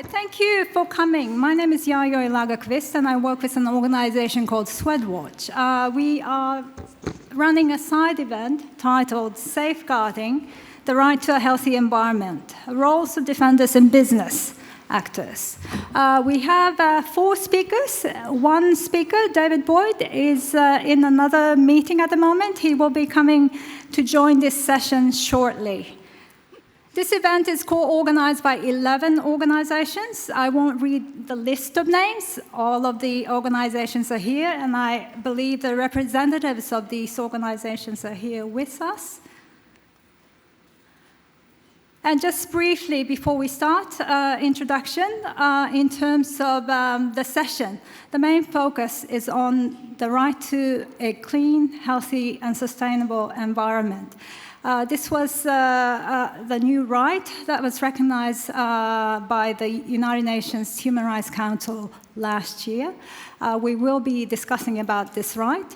right, thank you for coming. My name is Yayoi Lagerqvist, and I work with an organization called Swedwatch. We are running a side event titled Safeguarding the Right to a Healthy Environment, Roles of Defenders in Business Actors. We have 4 speakers. One speaker, David Boyd, is in another meeting at the moment. He will be coming to join this session shortly. This event is co-organized by 11 organizations. I won't read the list of names. All of the organizations are here, and I believe the representatives of these organizations are here with us. And just briefly, before we start, introduction, in terms of the session, the main focus is on the right to a clean, healthy, and sustainable environment. This was the new right that was recognized by the United Nations Human Rights Council last year. We will be discussing about this right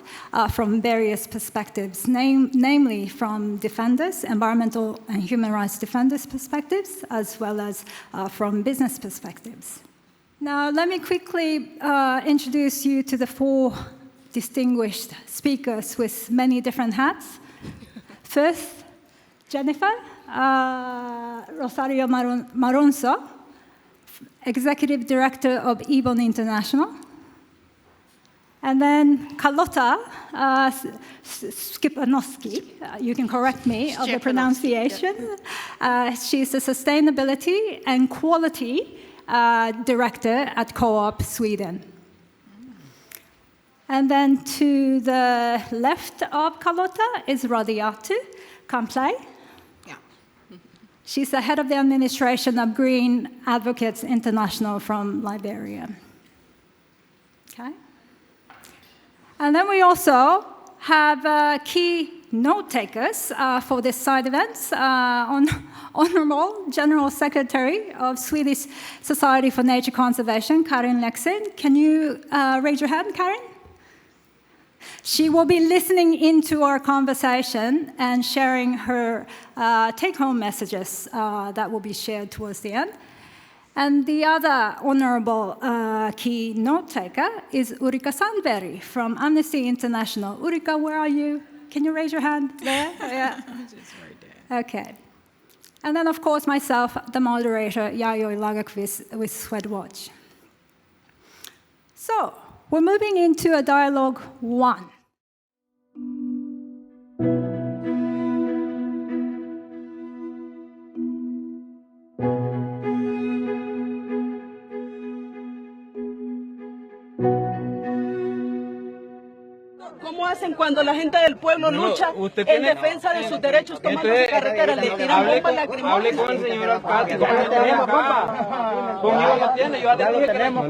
from various perspectives, namely from defenders, environmental and human rights defenders' perspectives, as well as from business perspectives. Now, let me quickly introduce you to the 4 distinguished speakers with many different hats. First, Jennifer Rosario-Malonzo, Executive Director of Ebon International. And then Charlotta Szczepanowski, you can correct me of the pronunciation. She's the Sustainability and Quality Director at Co-op Sweden. And then to the left of Charlotta is Radiatu. She's the head of the administration of Green Advocates International from Liberia. Okay. And then we also have key note takers for this side events. Honorable General Secretary of Swedish Society for Nature Conservation, Karin Lexin. Can you raise your hand, Karin? She will be listening into our conversation and sharing her take-home messages that will be shared towards the end. And the other honorable key note taker is Ulrika Sandberg from Amnesty International. Ulrika, where are you? Can you raise your hand there? Yeah. Just right there. Okay. And then, of course, myself, the moderator, Yayoi Lagerqvist with Swedwatch. So, we're moving into a dialogue 1. ¿Cómo hacen cuando la gente del pueblo lucha en defensa de sus derechos tomando su carretera? Le tiran bombas lacrimógenas. Hable con el señor alcalde. Conmigo lo tiene, yo ya dije que yo no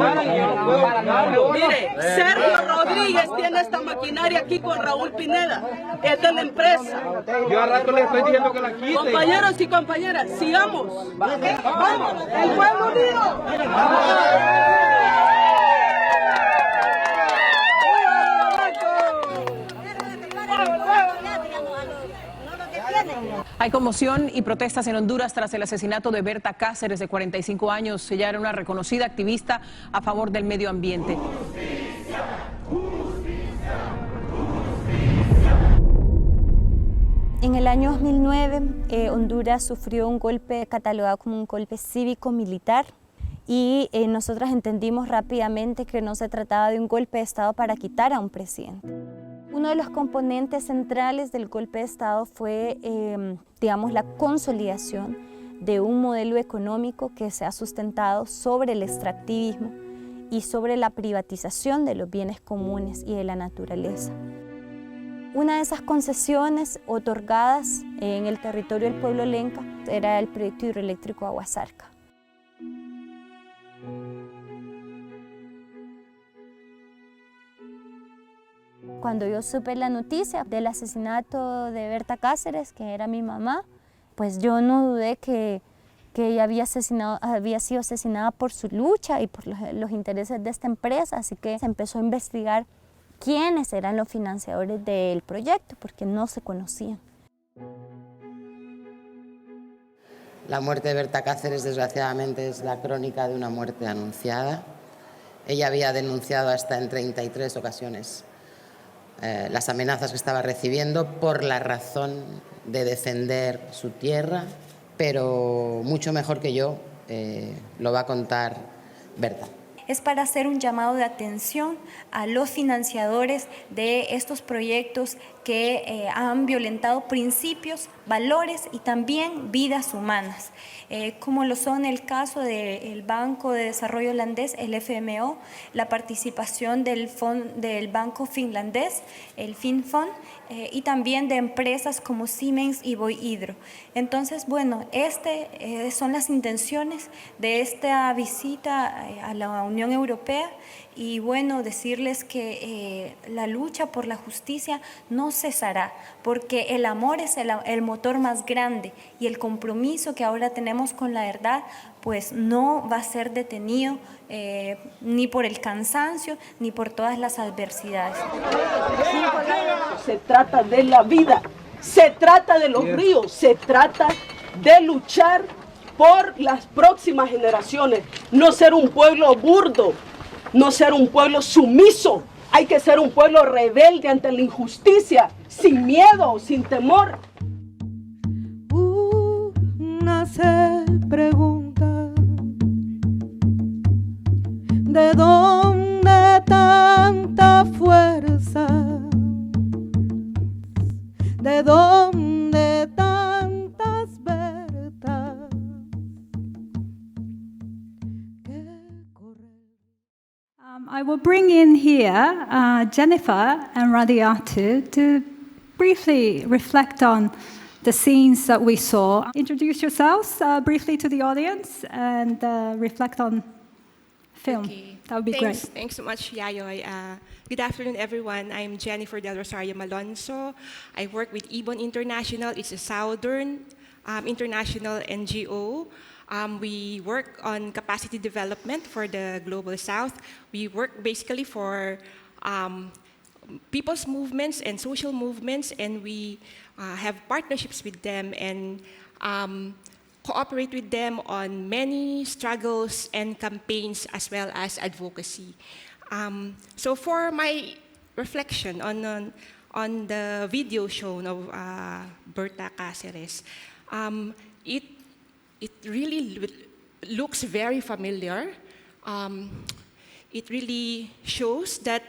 puedo ganarlo. Mire, Sergio Rodríguez tiene esta maquinaria aquí con Raúl Pineda. Es de la empresa. Yo al rato le estoy diciendo que la quite. Compañeros y compañeras, sigamos. Vamos, el pueblo unido. Hay conmoción y protestas en Honduras tras el asesinato de Berta Cáceres, de 45 años. Ella era una reconocida activista a favor del medio ambiente. En el año 2009, Honduras sufrió un golpe catalogado como un golpe cívico-militar y nosotras entendimos rápidamente que no se trataba de un golpe de Estado para quitar a un presidente. Uno de los componentes centrales del golpe de Estado fue, digamos, la consolidación de un modelo económico que se ha sustentado sobre el extractivismo y sobre la privatización de los bienes comunes y de la naturaleza. Una de esas concesiones otorgadas en el territorio del pueblo lenca era el proyecto hidroeléctrico Aguasarca. Cuando yo supe la noticia del asesinato de Berta Cáceres, que era mi mamá, pues yo no dudé que ella había sido asesinada por su lucha y por los intereses de esta empresa, así que se empezó a investigar quiénes eran los financiadores del proyecto, porque no se conocían. La muerte de Berta Cáceres, desgraciadamente, es la crónica de una muerte anunciada. Ella había denunciado hasta en 33 ocasiones las amenazas que estaba recibiendo por la razón de defender su tierra, pero mucho mejor que yo lo va a contar Berta. Es para hacer un llamado de atención a los financiadores de estos proyectos que han violentado principios, valores y también vidas humanas, como lo son el caso del Banco de Desarrollo Holandés, el FMO, la participación del Banco Finlandés, el Finfond, y también de empresas como Siemens y Bohydro. Entonces, bueno, son las intenciones de esta visita a la Unión Europea y, bueno, decirles que la lucha por la justicia no cesará, porque el amor es el motor más grande y el compromiso que ahora tenemos con la verdad pues no va a ser detenido ni por el cansancio ni por todas las adversidades. Se trata de la vida, se trata de los ríos, se trata de luchar por las próximas generaciones, no ser un pueblo burdo, no ser un pueblo sumiso. Hay que ser un pueblo rebelde ante la injusticia, sin miedo, sin temor. Una se pregunta, ¿de dónde tanta fuerza? ¿De dónde tantas Bertas? I will bring in here Jennifer and Radiatu to briefly reflect on the scenes that we saw. Introduce yourselves briefly to the audience and reflect on film. Okay. That would be Thanks. great. Thanks so much, Yayoy. Good afternoon, everyone. I'm Jennifer del Rosario-Malonzo. I work with Ibon International. It's a Southern international NGO. We work on capacity development for the Global South. We work basically for people's movements and social movements, and we have partnerships with them and cooperate with them on many struggles and campaigns as well as advocacy. So for my reflection on the video shown of Berta Cáceres, it really looks very familiar. It really shows that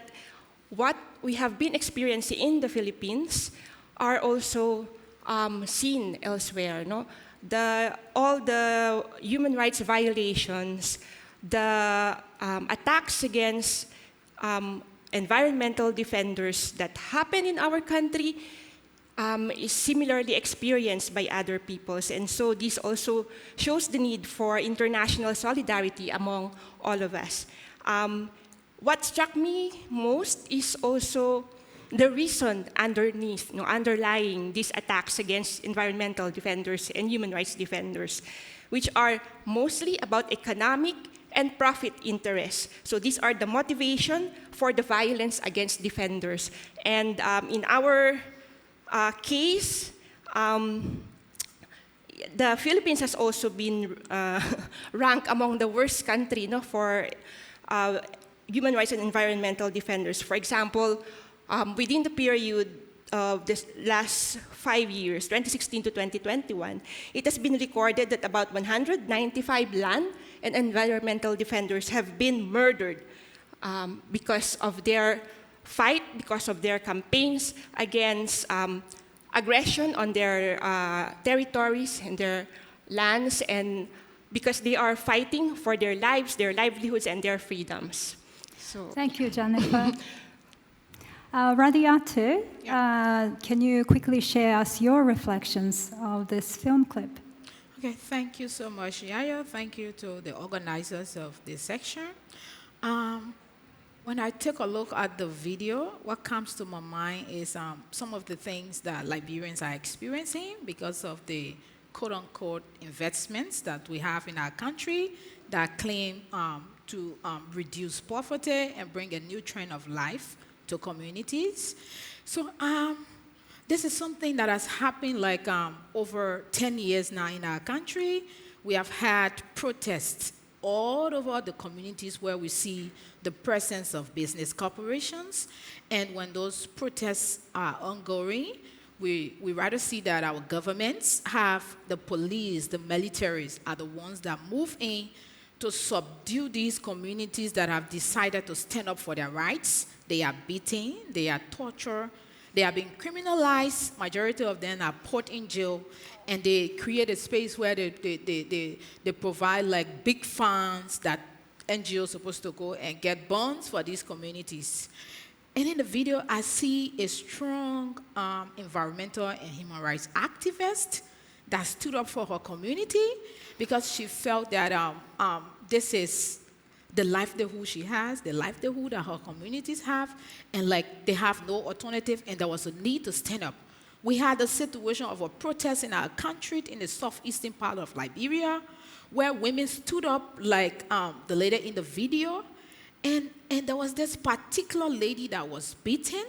what we have been experiencing in the Philippines are also seen elsewhere. No? All the human rights violations, the attacks against environmental defenders that happen in our country is similarly experienced by other peoples. And so this also shows the need for international solidarity among all of us. What struck me most is also the reason underneath, underlying these attacks against environmental defenders and human rights defenders, which are mostly about economic and profit interests. So these are the motivation for the violence against defenders. And in our case, the Philippines has also been ranked among the worst country for human rights and environmental defenders. For example, within the period of this last 5 years, 2016 to 2021, it has been recorded that about 195 land and environmental defenders have been murdered because of their fight, because of their campaigns against aggression on their territories and their lands, and because they are fighting for their lives, their livelihoods, and their freedoms. So, thank you, Jennifer. Radiatu, can you quickly share us your reflections of this film clip? Okay, thank you so much, Yaya. Thank you to the organizers of this section. When I take a look at the video, what comes to my mind is some of the things that Liberians are experiencing because of the quote-unquote investments that we have in our country that claim to reduce poverty and bring a new trend of life to communities. So this is something that has happened like over 10 years now in our country. We have had protests all over the communities where we see the presence of business corporations. And when those protests are ongoing, we rather see that our governments have the police, the militaries are the ones that move in to subdue these communities that have decided to stand up for their rights. They are beaten, they are tortured, they are being criminalized. Majority of them are put in jail, and they create a space where they provide like big funds that NGOs are supposed to go and get bonds for these communities. And in the video, I see a strong environmental and human rights activist that stood up for her community because she felt that this is the livelihood she has, the livelihood that her communities have, and like they have no alternative, and there was a need to stand up. We had a situation of a protest in our country in the southeastern part of Liberia, where women stood up like the lady in the video, and there was this particular lady that was beaten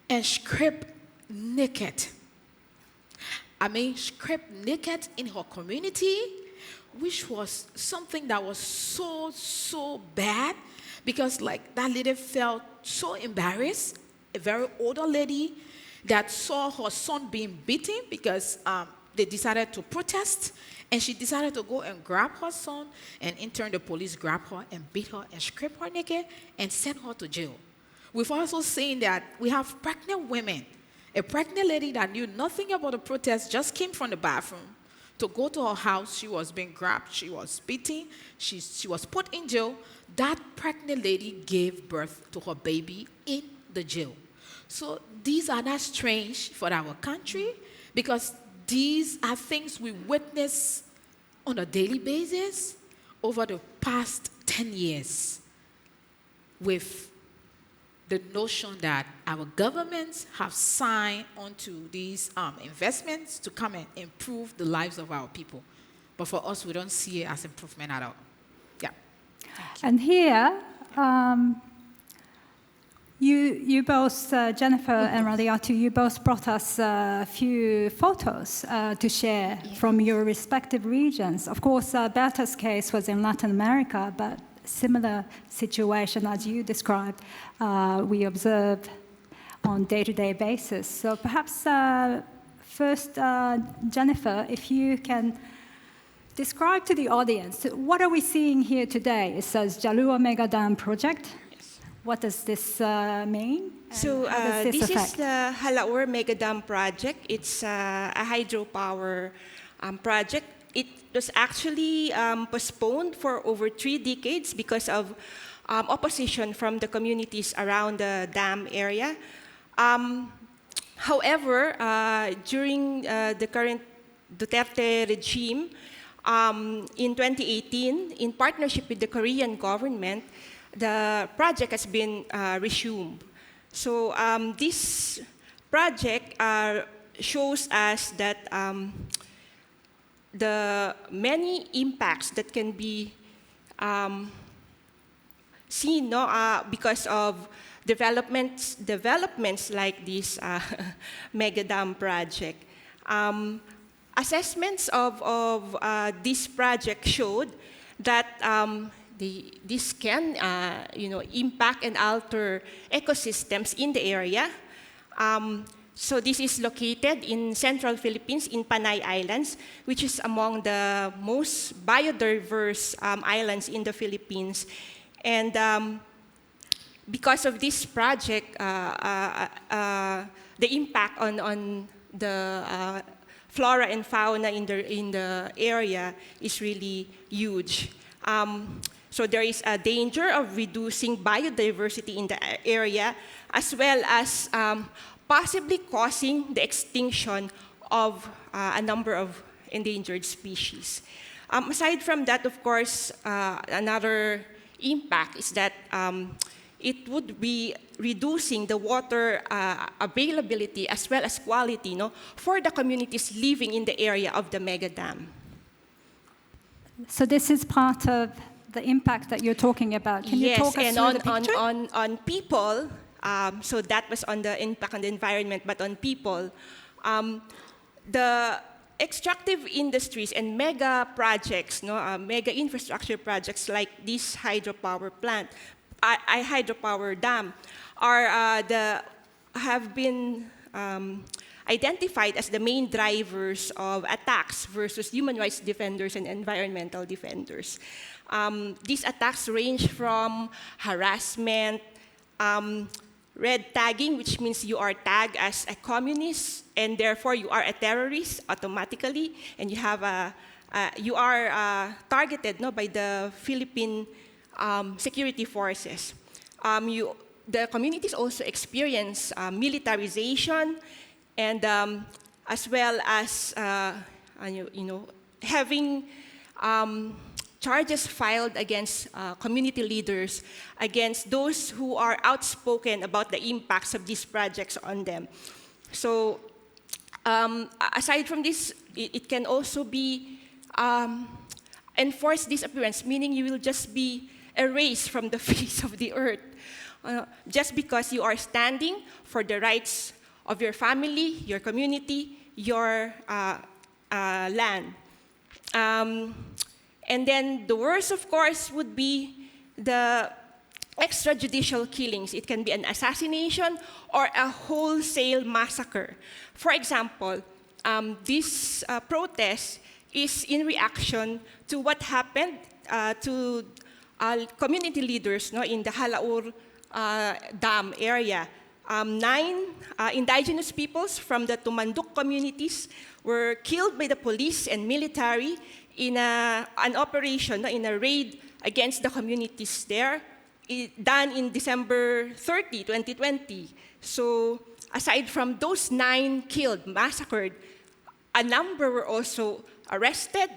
and stripped naked. Stripped naked in her community, which was something that was so bad, because like that lady felt so embarrassed, a very older lady that saw her son being beaten because they decided to protest, and she decided to go and grab her son, and in turn the police grabbed her and beat her and stripped her naked and sent her to jail. We've also seen that we have pregnant women. A pregnant lady that knew nothing about the protest just came from the bathroom to go to her house. She was being grabbed, she was beaten, she was put in jail. That pregnant lady gave birth to her baby in the jail. So these are not strange for our country, because these are things we witness on a daily basis over the past 10 years with the notion that our governments have signed onto these investments to come and improve the lives of our people. But for us, we don't see it as improvement at all. Yeah. And here, you both, Jennifer and Radiatu, you both brought us a few photos to share from your respective regions. Of course, Berta's case was in Latin America, but similar situation as you described, we observe on day-to-day basis. So perhaps first, Jennifer, if you can describe to the audience, what are we seeing here today? It says Jalua Mega Dam Project. Yes. What does this mean? So this is the Halaur Mega Dam Project. It's a hydropower project. It was actually postponed for over 3 decades because of opposition from the communities around the dam area. However, during the current Duterte regime, in 2018, in partnership with the Korean government, the project has been resumed. So this project shows us that the many impacts that can be seen because of developments like this mega dam project. Assessments of this project showed that this can impact and alter ecosystems in the area. So this is located in central Philippines in Panay Islands, which is among the most biodiverse islands in the Philippines. And because of this project, the impact on the flora and fauna in the area is really huge. So there is a danger of reducing biodiversity in the area, as well as possibly causing the extinction of a number of endangered species. Aside from that, of course, another impact is that it would be reducing the water availability as well as quality for the communities living in the area of the mega dam. So this is part of the impact that you're talking about. Can you talk us through the picture? On people, So that was on the impact on the environment, but on people. The extractive industries and mega projects, mega infrastructure projects like this hydropower plant, hydropower dam, have been identified as the main drivers of attacks versus human rights defenders and environmental defenders. These attacks range from harassment, red tagging, which means you are tagged as a communist, and therefore you are a terrorist automatically, and you are targeted by the Philippine security forces. The communities also experience militarization, and as well as having charges filed against community leaders, against those who are outspoken about the impacts of these projects on them. So aside from this, it can also be enforced disappearance, meaning you will just be erased from the face of the earth, just because you are standing for the rights of your family, your community, your land. And then the worst, of course, would be the extrajudicial killings. It can be an assassination or a wholesale massacre. For example, this protest is in reaction to what happened to community leaders in the Halaur Dam area. 9 indigenous peoples from the Tumanduk communities were killed by the police and military in an operation, in a raid against the communities there, done in December 30, 2020. So aside from those 9 killed, massacred, a number were also arrested,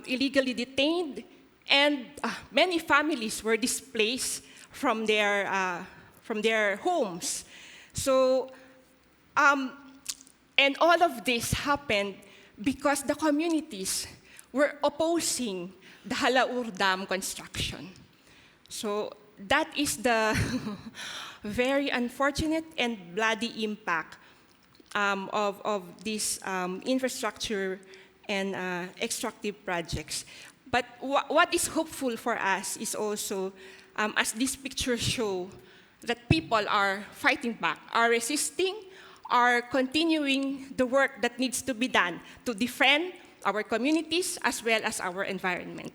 illegally detained, and many families were displaced from their homes. So, and all of this happened because the communities were opposing the Halaur Dam construction. So that is the very unfortunate and bloody impact of these infrastructure and extractive projects. But what is hopeful for us is also, as these pictures show, that people are fighting back, are resisting, are continuing the work that needs to be done to defend our communities as well as our environment.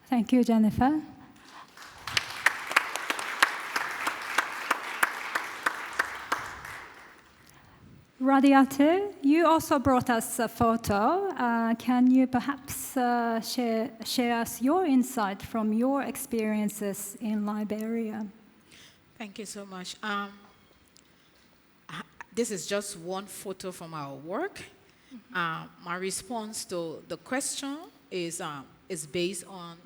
Thank you, Jennifer. Radiatu, you also brought us a photo. Can you perhaps share us your insight from your experiences in Liberia? Thank you so much. This is just one photo from our work. My response to the question is based on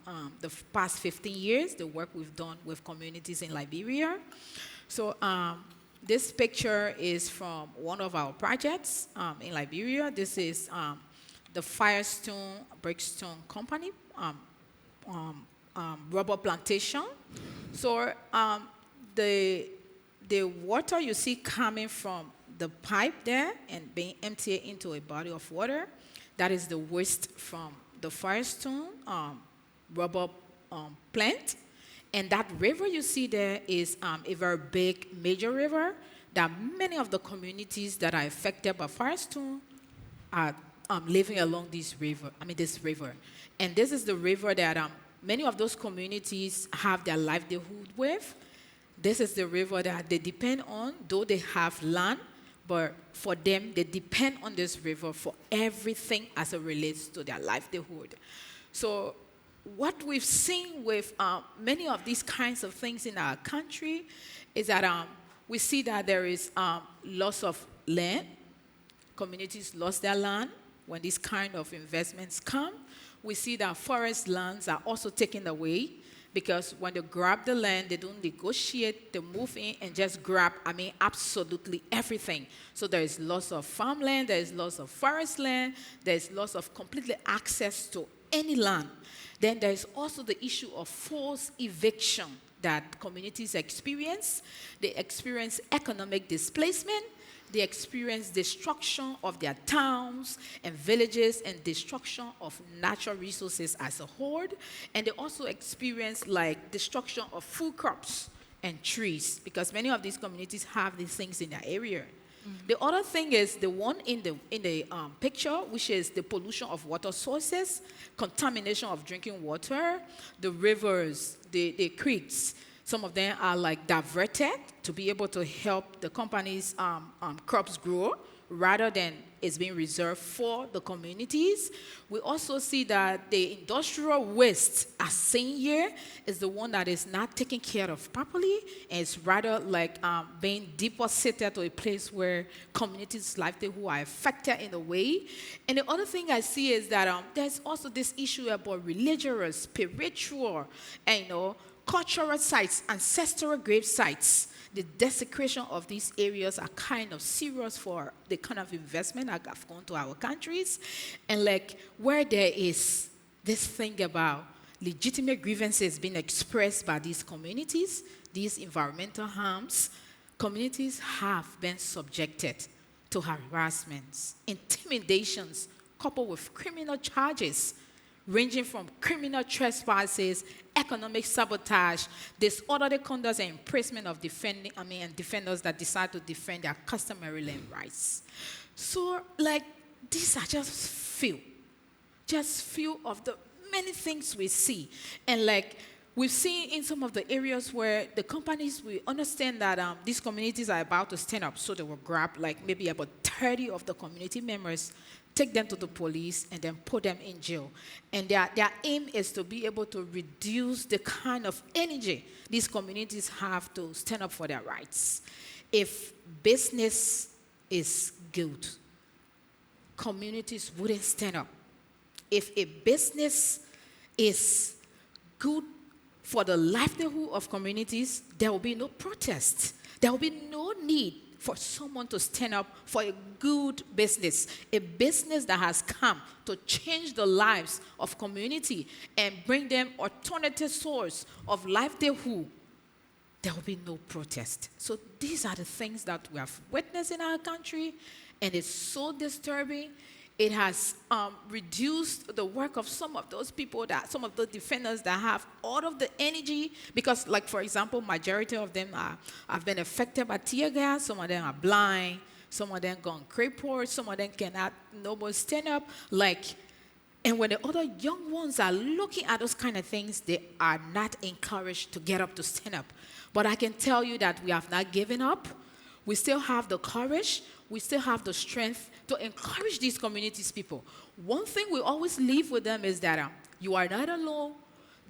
the past 15 years, the work we've done with communities in Liberia. So this picture is from one of our projects in Liberia. This is the Firestone Brickstone Company rubber plantation. So the water you see coming from the pipe there and being emptied into a body of water, that is the waste from the Firestone rubber plant. And that river you see there is a very big, major river that many of the communities that are affected by Firestone are living along this river. And this is the river that many of those communities have their livelihood with. This is the river that they depend on, though they have land, but for them, they depend on this river for everything as it relates to their livelihood. So what we've seen with many of these kinds of things in our country is that we see that there is loss of land. Communities lost their land when these kind of investments come. We see that forest lands are also taken away, because when they grab the land, they don't negotiate, they move in and just grab, absolutely everything. So there is loss of farmland, there is loss of forest land, there is loss of completely access to any land. Then there is also the issue of forced eviction that communities experience. They experience economic displacement. They experience destruction of their towns and villages and destruction of natural resources as a whole. And they also experience like destruction of food crops and trees, because many of these communities have these things in their area. The other thing is the one in the picture, which is the pollution of water sources, contamination of drinking water, the rivers, the creeks. Some of them are like diverted to be able to help the company's crops grow, rather than it's being reserved for the communities. We also see that the industrial waste, as seen here, is the one that is not taken care of properly, and it's rather like being deposited to a place where communities' livelihood are affected in a way. And the other thing I see is that there's also this issue about religious, spiritual, and cultural sites, ancestral grave sites. The desecration of these areas are kind of serious for the kind of investment that have gone to our countries. And like where there is this thing about legitimate grievances being expressed by these communities, these environmental harms, communities have been subjected to harassments, intimidations, coupled with criminal charges, ranging from criminal trespasses, economic sabotage, disorderly conduct, and imprisonment of defenders that decide to defend their customary land rights. So, like, these are just few of the many things we see. And like, we've seen in some of the areas where the companies, we understand that these communities are about to stand up, so they will grab like maybe about 30 of the community members, take them to the police, and then put them in jail. And their aim is to be able to reduce the kind of energy these communities have to stand up for their rights. If business is good, communities wouldn't stand up. If a business is good for the livelihood of communities, there will be no protest. There will be no need for someone to stand up for a good business, a business that has come to change the lives of community and bring them alternative source of livelihood. There will be no protest. So these are the things that we have witnessed in our country, and it's so disturbing. It has reduced the work of some of those people, some of the defenders that have all of the energy, because, like, for example, majority of them have been affected by tear gas. Some of them are blind. Some of them gone crippled. Some of them cannot no more stand up. And when the other young ones are looking at those kind of things, they are not encouraged to get up to stand up. But I can tell you that we have not given up. We still have the courage. We still have the strength to encourage these communities, people. One thing we always leave with them is that you are not alone.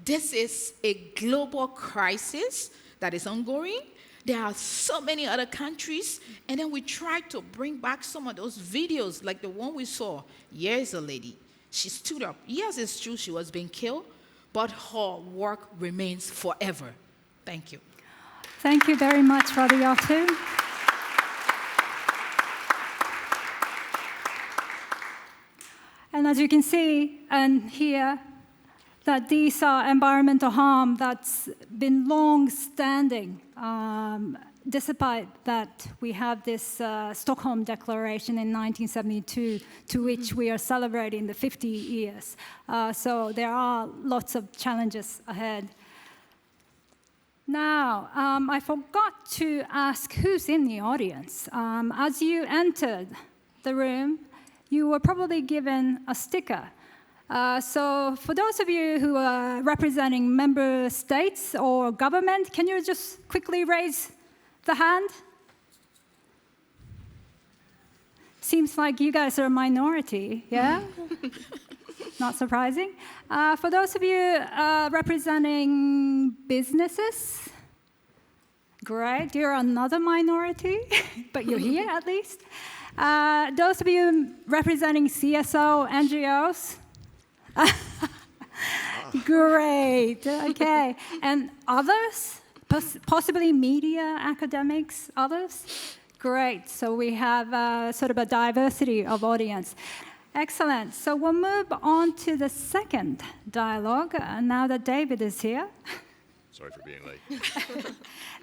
This is a global crisis that is ongoing. There are so many other countries, and then we try to bring back some of those videos, like the one we saw. Here's a lady. She stood up. Yes, it's true she was being killed, but her work remains forever. Thank you. Thank you very much, Radiatu. And as you can see and hear, that these are environmental harm that's been long-standing, despite that we have this Stockholm Declaration in 1972, to which we are celebrating the 50 years. So there are lots of challenges ahead. Now, I forgot to ask who's in the audience. As you entered the room, you were probably given a sticker. So for those of you who are representing member states or government, can you just quickly raise the hand? Seems like you guys are a minority, yeah? Not surprising. For those of you representing businesses, great, you're another minority, but you're here at least. Those of you representing CSO, NGOs, great, okay. And others, possibly media, academics, others? Great, so we have sort of a diversity of audience. Excellent, so we'll move on to the second dialogue now that David is here. Sorry for being late.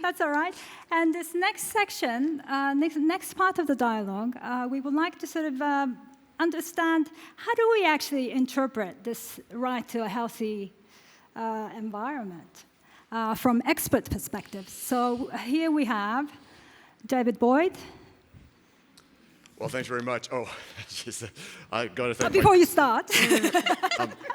That's all right. And this next section, next part of the dialogue, we would like to sort of understand how do we actually interpret this right to a healthy environment from expert perspectives. So here we have David Boyd. Well, thanks very much. Oh, I got to thank before you start.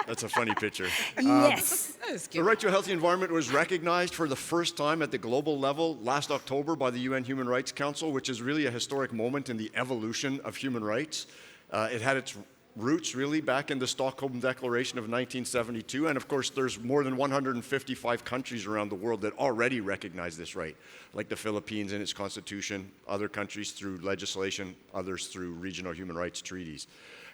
That's a funny picture. Yes. The right to a healthy environment was recognized for the first time at the global level last October by the UN Human Rights Council, which is really a historic moment in the evolution of human rights. It had its roots really back in the Stockholm Declaration of 1972, and of course there's more than 155 countries around the world that already recognize this right, like the Philippines in its constitution, other countries through legislation, others through regional human rights treaties.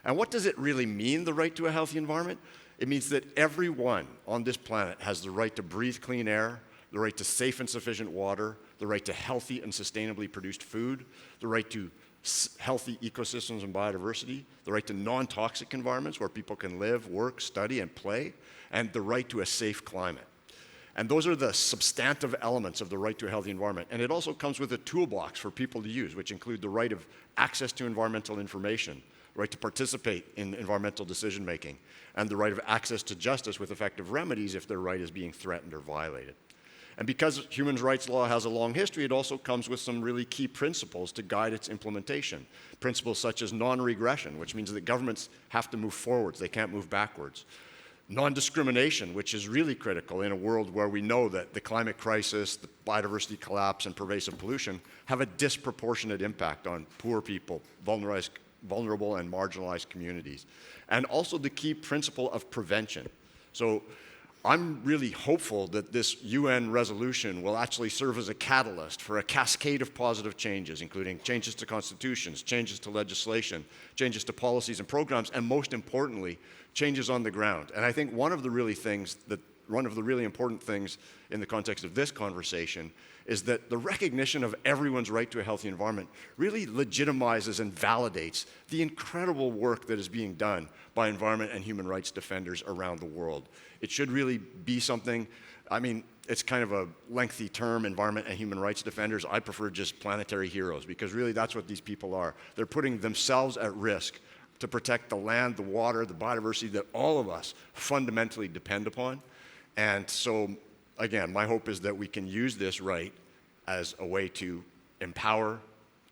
And what does it really mean, the right to a healthy environment? It means that everyone on this planet has the right to breathe clean air, the right to safe and sufficient water, the right to healthy and sustainably produced food, the right to healthy ecosystems and biodiversity, the right to non-toxic environments where people can live, work, study, and play, and the right to a safe climate. And those are the substantive elements of the right to a healthy environment. And it also comes with a toolbox for people to use, which include the right of access to environmental information, the right to participate in environmental decision-making, and the right of access to justice with effective remedies if their right is being threatened or violated. And because human rights law has a long history, it also comes with some really key principles to guide its implementation. Principles such as non-regression, which means that governments have to move forwards, they can't move backwards. Non-discrimination, which is really critical in a world where we know that the climate crisis, the biodiversity collapse, and pervasive pollution have a disproportionate impact on poor people, vulnerable and marginalized communities. And also the key principle of prevention. So I'm really hopeful that this UN resolution will actually serve as a catalyst for a cascade of positive changes, including changes to constitutions, changes to legislation, changes to policies and programs, and most importantly, changes on the ground. And I think one of the really important things in the context of this conversation is that the recognition of everyone's right to a healthy environment really legitimizes and validates the incredible work that is being done by environment and human rights defenders around the world. It should really be something, I mean, it's kind of a lengthy term, environment and human rights defenders. I prefer just planetary heroes, because really that's what these people are. They're putting themselves at risk to protect the land, the water, the biodiversity that all of us fundamentally depend upon. And so, again, my hope is that we can use this right as a way to empower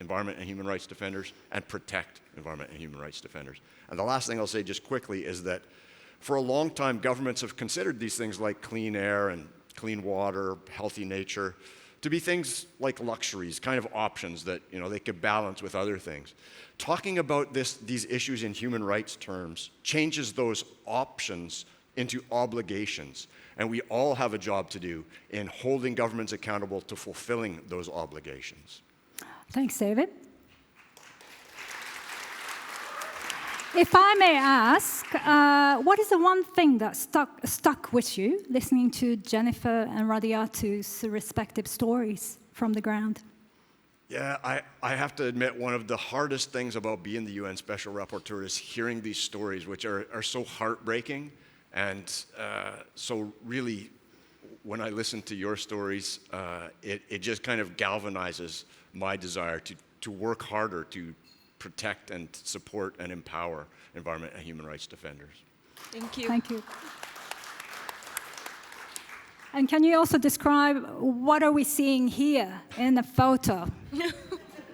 environment and human rights defenders and protect environment and human rights defenders. And the last thing I'll say just quickly is that for a long time, governments have considered these things like clean air and clean water, healthy nature, to be things like luxuries, kind of options that they could balance with other things. Talking about these issues in human rights terms changes those options into obligations. And we all have a job to do in holding governments accountable to fulfilling those obligations. Thanks, David. If I may ask, what is the one thing that stuck with you listening to Jennifer and Radiatu's respective stories from the ground? Yeah, I have to admit, one of the hardest things about being the UN Special Rapporteur is hearing these stories, which are so heartbreaking. And so really, when I listen to your stories, it just kind of galvanizes my desire to work harder to protect and support and empower environment and human rights defenders. Thank you. Thank you. And can you also describe what are we seeing here in the photo?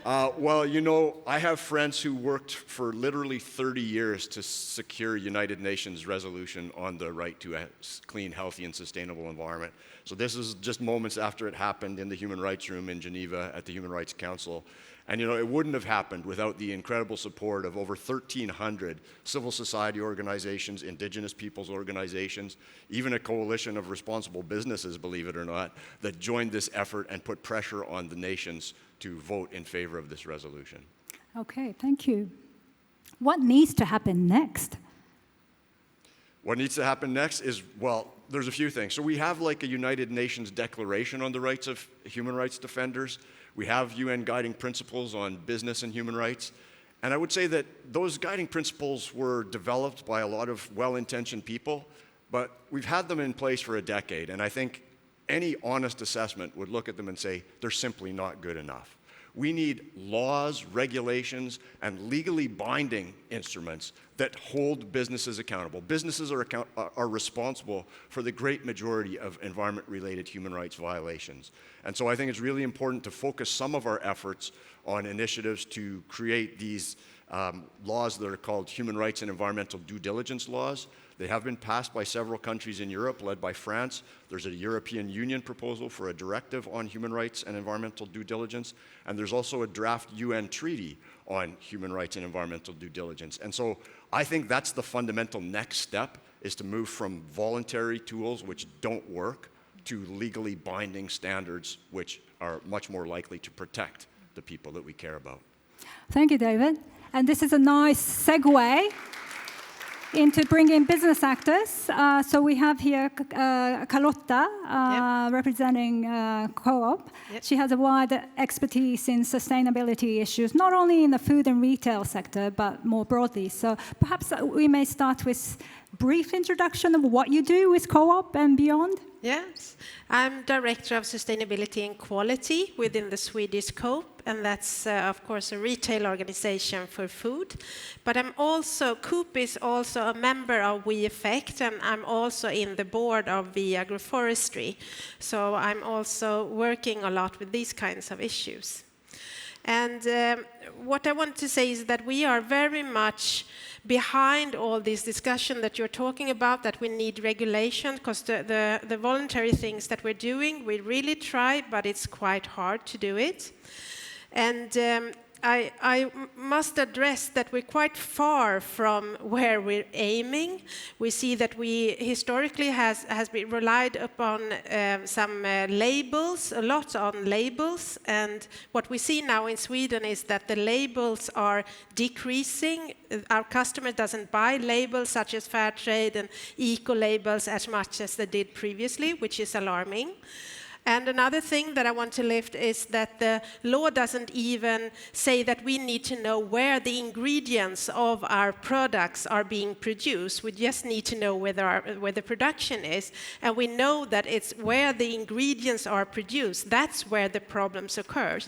Well, I have friends who worked for literally 30 years to secure United Nations resolution on the right to a clean, healthy, and sustainable environment. So this is just moments after it happened in the Human Rights Room in Geneva at the Human Rights Council. And it wouldn't have happened without the incredible support of over 1,300 civil society organizations, indigenous peoples organizations, even a coalition of responsible businesses, believe it or not, that joined this effort and put pressure on the nations to vote in favor of this resolution. Okay, thank you. What needs to happen next? What needs to happen next is, well, there's a few things. So we have like a United Nations Declaration on the rights of human rights defenders. We have UN guiding principles on business and human rights. And I would say that those guiding principles were developed by a lot of well-intentioned people, but we've had them in place for a decade. And I think any honest assessment would look at them and say, they're simply not good enough. We need laws, regulations, and legally binding instruments that hold businesses accountable. Businesses are responsible for the great majority of environment-related human rights violations. And so I think it's really important to focus some of our efforts on initiatives to create these laws that are called human rights and environmental due diligence laws. They have been passed by several countries in Europe, led by France. There's a European Union proposal for a directive on human rights and environmental due diligence. And there's also a draft UN treaty on human rights and environmental due diligence. And so I think that's the fundamental next step, is to move from voluntary tools which don't work to legally binding standards which are much more likely to protect the people that we care about. Thank you, David. And this is a nice segue into bringing business actors. So we have here Charlotta representing Co-op. Yep. She has a wide expertise in sustainability issues, not only in the food and retail sector, but more broadly. So perhaps we may start with a brief introduction of what you do with Co-op and beyond. Yes, I'm Director of Sustainability and Quality within the Swedish Coop, and that's, of course, a retail organization for food. But Coop is also a member of WeEffect, and I'm also in the board of the agroforestry. So I'm also working a lot with these kinds of issues. And what I want to say is that we are very much behind all this discussion that you're talking about, that we need regulation, because the voluntary things that we're doing, we really try, but it's quite hard to do it. And I must address that we're quite far from where we're aiming. We see that we historically has been relied upon some labels, a lot on labels, and what we see now in Sweden is that the labels are decreasing. Our customer doesn't buy labels such as fair trade and eco labels as much as they did previously, which is alarming. And another thing that I want to lift is that the law doesn't even say that we need to know where the ingredients of our products are being produced. We just need to know where the production is. And we know that it's where the ingredients are produced. That's where the problems occur.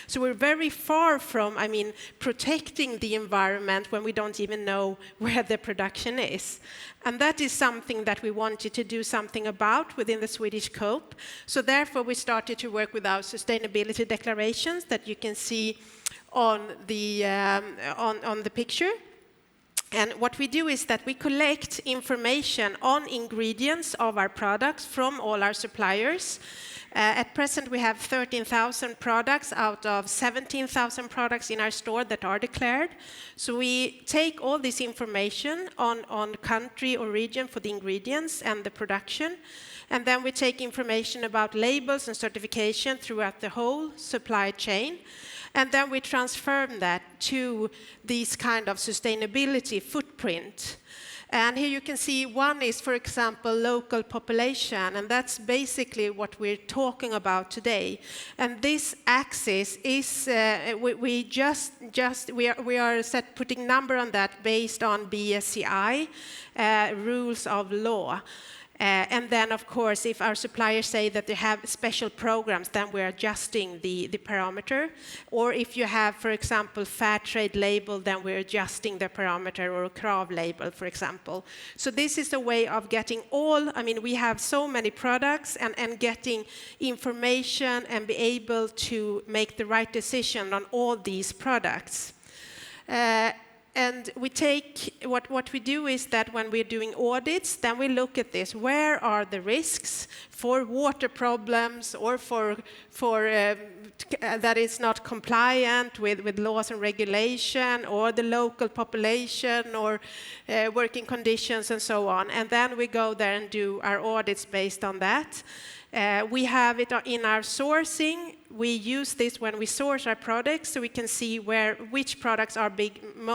So we're very far from, protecting the environment when we don't even know where the production is. And that is something that we wanted to do something about within the Swedish Coop. So therefore, we started to work with our sustainability declarations that you can see on the picture. And what we do is that we collect information on ingredients of our products from all our suppliers. At present, we have 13,000 products out of 17,000 products in our store that are declared. So we take all this information on country or region for the ingredients and the production. And then we take information about labels and certification throughout the whole supply chain. And then we transform that to this kind of sustainability footprint. And here you can see one is, for example, local population, and that's basically what we're talking about today. And this axis is we are putting number on that based on BSCI rules of law. And then, of course, if our suppliers say that they have special programs, then we're adjusting the parameter. Or if you have, for example, fair trade label, then we're adjusting the parameter, or a KRAV label, for example. So this is a way of getting we have so many products and getting information and be able to make the right decision on all these products. And we take, what we do is that when we're doing audits, then we look at this. Where are the risks for water problems or for that it's not compliant with laws and regulation, or the local population, or working conditions and so on. And then we go there and do our audits based on that. We have it in our sourcing. We use this when we source our products, so we can see which products are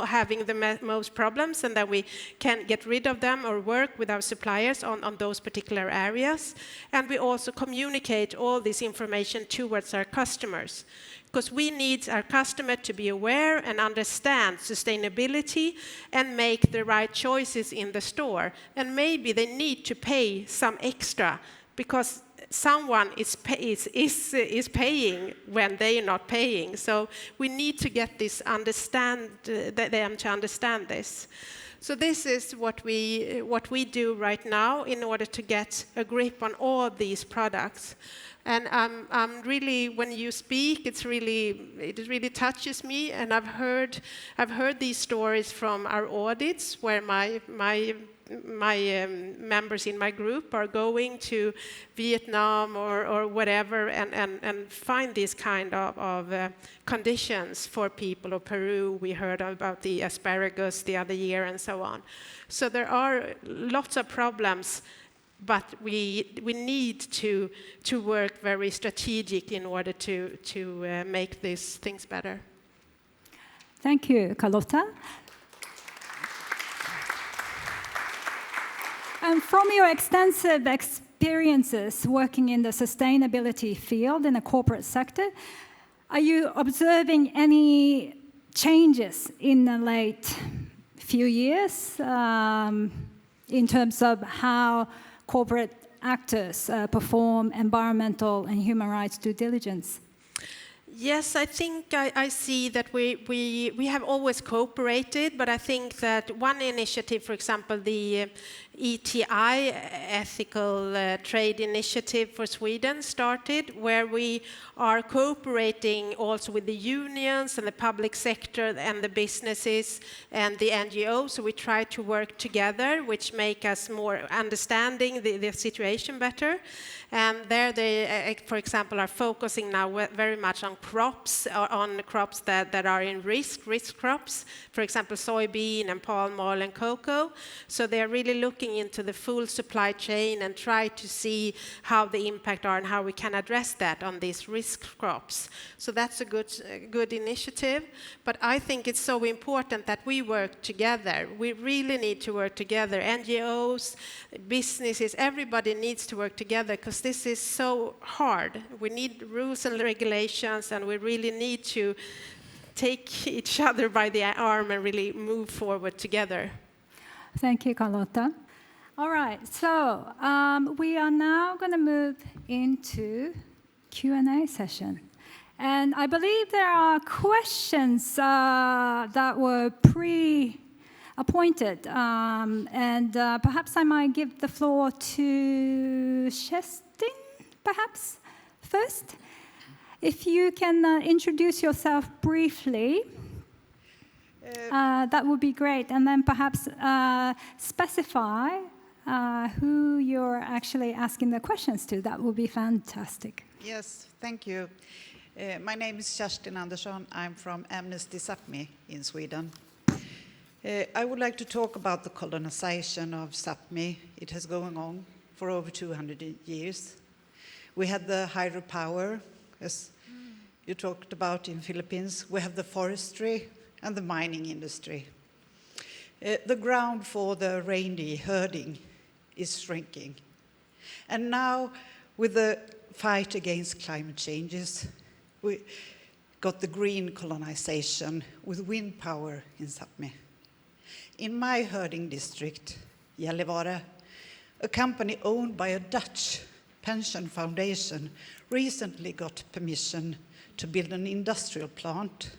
having the most problems, and then we can get rid of them or work with our suppliers on those particular areas. And we also communicate all this information towards our customers, because we need our customer to be aware and understand sustainability and make the right choices in the store. And maybe they need to pay some extra, because someone is paying when they are not paying. So we need to get this them to understand this. So this is what we do right now in order to get a grip on all these products. And I'm really, when you speak, it really touches me. And I've heard these stories from our audits, where my members in my group are going to Vietnam or whatever and find these kind of conditions for people of Peru. We heard about the asparagus the other year and so on. So there are lots of problems, but we need to work very strategic in order to make these things better. Thank you, Charlotta. And from your extensive experiences working in the sustainability field in the corporate sector, are you observing any changes in the late few years in terms of how corporate actors perform environmental and human rights due diligence? Yes, I think I see that we have always cooperated, but I think that one initiative, for example, the ETI, Ethical Trade Initiative for Sweden, started, where we are cooperating also with the unions and the public sector and the businesses and the NGOs. So we try to work together, which make us more understanding the situation better. And there they, for example, are focusing now very much on crops that are in risk crops, for example, soybean and palm oil and cocoa. So they're really looking into the full supply chain and try to see how the impact are and how we can address that on these risk crops. So that's a good initiative. But I think it's so important that we work together. We really need to work together. NGOs, businesses, everybody needs to work together, because this is so hard. We need rules and regulations, and we really need to take each other by the arm and really move forward together. Thank you, Charlotta. All right, so we are now going to move into Q&A session. And I believe there are questions that were pre-appointed. And perhaps I might give the floor to Kerstin, perhaps, first. If you can introduce yourself briefly, that would be great. And then perhaps specify who you're actually asking the questions to. That would be fantastic. Yes, thank you. My name is Kerstin Andersson. I'm from Amnesty Sápmi in Sweden. I would like to talk about the colonization of Sápmi. It has gone on for over 200 years. We had the hydropower, as you talked about in Philippines. We have the forestry and the mining industry. The ground for the reindeer herding is shrinking. And now, with the fight against climate changes, we got the green colonization with wind power in Sápmi. In my herding district, Gällivare, a company owned by a Dutch pension foundation recently got permission to build an industrial plant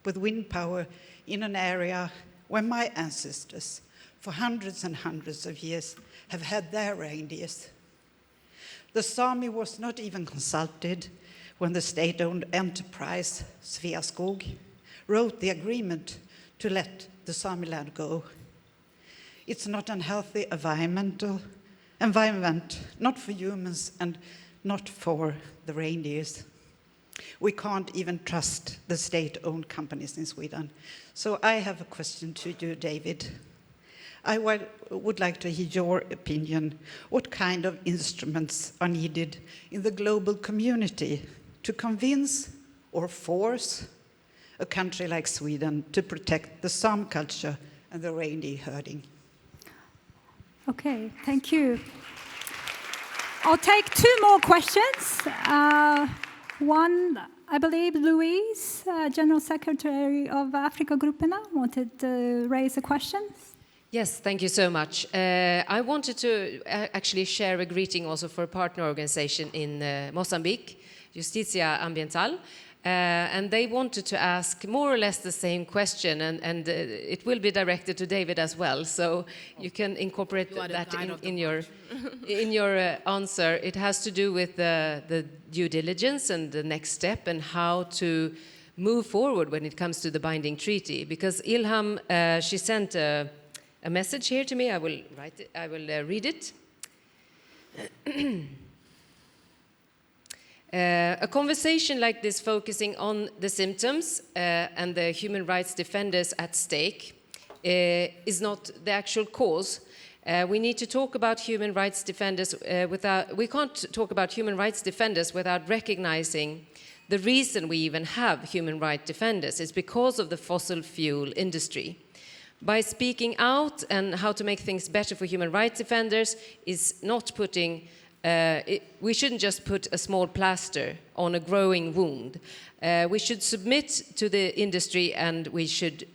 with wind power in an area where my ancestors, for hundreds and hundreds of years, have had their reindeers. The Sami was not even consulted when the state-owned enterprise, Sveaskog, wrote the agreement to let the Sami land go. It's not a healthy environment, not for humans and not for the reindeers. We can't even trust the state-owned companies in Sweden. So I have a question to you, David. I would like to hear your opinion. What kind of instruments are needed in the global community to convince or force a country like Sweden to protect the Sami culture and the reindeer herding? Okay, thank you. I'll take two more questions. One, I believe Louise, General Secretary of Africa Grupperna, wanted to raise a question. Yes, thank you so much. I wanted to actually share a greeting also for a partner organization in Mozambique, Justicia Ambiental, and they wanted to ask more or less the same question, and it will be directed to David as well, so you can incorporate that in your answer. It has to do with the due diligence and the next step and how to move forward when it comes to the binding treaty. Because Ilham, she sent a message here to me. I will read it. A conversation like this focusing on the symptoms and the human rights defenders at stake is not the actual cause. We need to talk about human rights defenders we can't talk about human rights defenders without recognizing the reason we even have human rights defenders is because of the fossil fuel industry. By speaking out and how to make things better for human rights defenders is not putting, we shouldn't just put a small plaster on a growing wound. We should submit to the industry and we should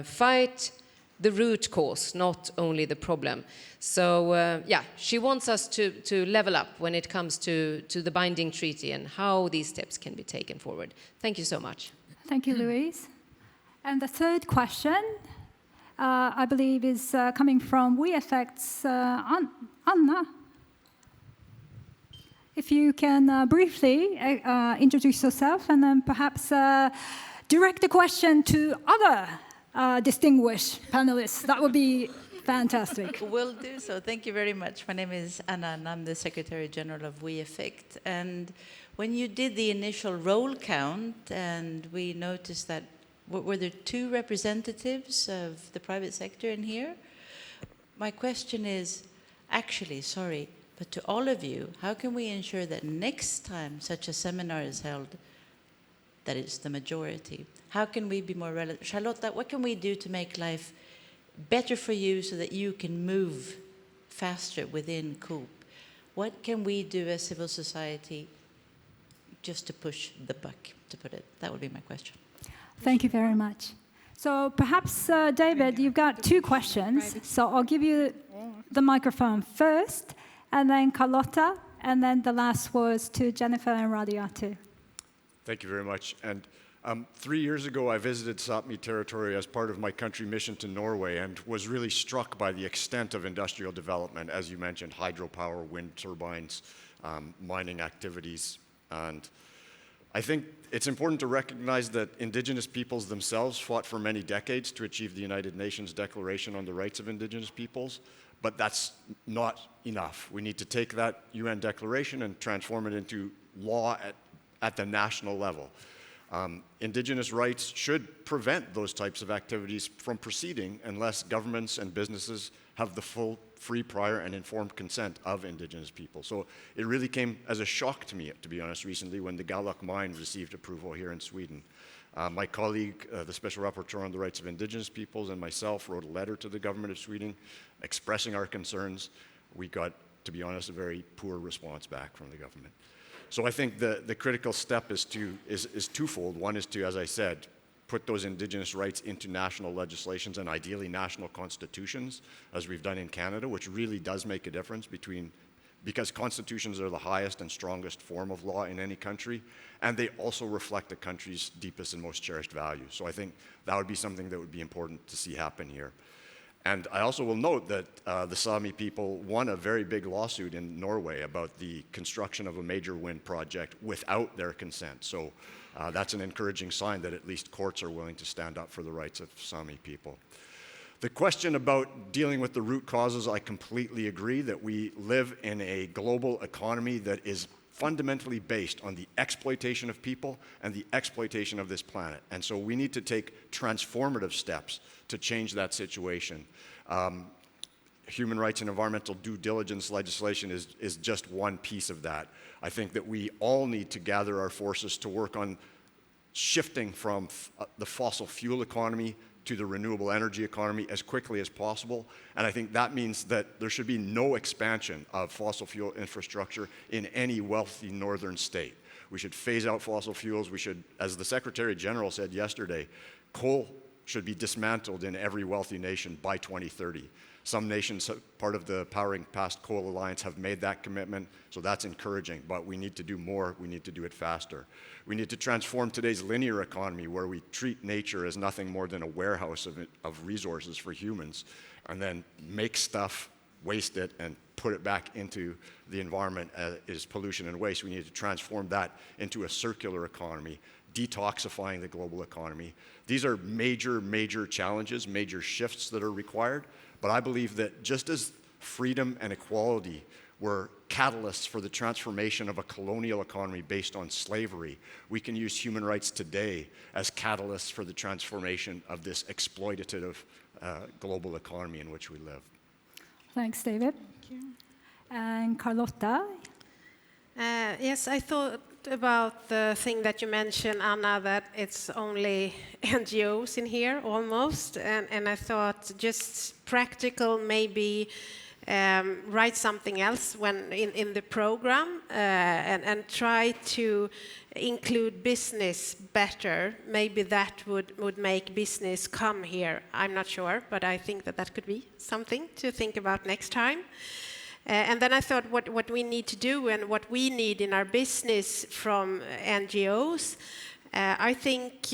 fight the root cause, not only the problem. So yeah, she wants us to level up when it comes to the binding treaty and how these steps can be taken forward. Thank you so much. Thank you, Louise. And the third question, I believe, is coming from WeEffect's Anna. If you can briefly introduce yourself and then perhaps direct the question to other distinguished panelists, that would be fantastic. Will do so. Thank you very much. My name is Anna, and I'm the Secretary General of WeEffect. And when you did the initial roll count, and we noticed that, were there 2 representatives of the private sector in here? My question is, actually, sorry, but to all of you, how can we ensure that next time such a seminar is held, that it's the majority? How can we be more relevant? Charlotta, what can we do to make life better for you so that you can move faster within COOP? What can we do as civil society just to push the buck, to put it? That would be my question. Thank you very much. So perhaps, David, you've got 2 questions. So I'll give you the microphone first, and then Carlotta, and then the last was to Jennifer and Radiatu. Thank you very much. And 3 years ago, I visited Sápmi territory as part of my country mission to Norway and was really struck by the extent of industrial development, as you mentioned, hydropower, wind turbines, mining activities. And I think it's important to recognize that indigenous peoples themselves fought for many decades to achieve the United Nations Declaration on the Rights of Indigenous Peoples, but that's not enough. We need to take that UN declaration and transform it into law at the national level. Indigenous rights should prevent those types of activities from proceeding unless governments and businesses have the full, free, prior, and informed consent of Indigenous people. So it really came as a shock to me, to be honest, recently when the Gallup mine received approval here in Sweden. My colleague, the Special Rapporteur on the Rights of Indigenous Peoples, and myself wrote a letter to the government of Sweden expressing our concerns. We got, to be honest, a very poor response back from the government. So I think the critical step is twofold. One is to, as I said, put those indigenous rights into national legislations and ideally national constitutions, as we've done in Canada, which really does make a difference because constitutions are the highest and strongest form of law in any country, and they also reflect the country's deepest and most cherished values. So I think that would be something that would be important to see happen here. And I also will note that the Sámi people won a very big lawsuit in Norway about the construction of a major wind project without their consent. So that's an encouraging sign that at least courts are willing to stand up for the rights of Sámi people. The question about dealing with the root causes, I completely agree that we live in a global economy that is fundamentally based on the exploitation of people and the exploitation of this planet. And so we need to take transformative steps to change that situation. Human rights and environmental due diligence legislation is just one piece of that. I think that we all need to gather our forces to work on shifting from the fossil fuel economy to the renewable energy economy as quickly as possible. And I think that means that there should be no expansion of fossil fuel infrastructure in any wealthy northern state. We should phase out fossil fuels. We should, as the Secretary General said yesterday, coal should be dismantled in every wealthy nation by 2030. Some nations, part of the Powering Past Coal Alliance, have made that commitment, so that's encouraging, but we need to do more, we need to do it faster. We need to transform today's linear economy where we treat nature as nothing more than a warehouse of resources for humans, and then make stuff, waste it, and put it back into the environment as pollution and waste. We need to transform that into a circular economy, detoxifying the global economy. These are major, major challenges, major shifts that are required. But I believe that just as freedom and equality were catalysts for the transformation of a colonial economy based on slavery, we can use human rights today as catalysts for the transformation of this exploitative global economy in which we live. Thanks, David. Thank you. And Charlotta? Yes, I thought about the thing that you mentioned, Anna, that it's only NGOs in here, almost. And I thought just practical, maybe write something else when in the program and try to include business better. Maybe that would make business come here. I'm not sure, but I think that could be something to think about next time. And then I thought what we need to do and what we need in our business from NGOs. I think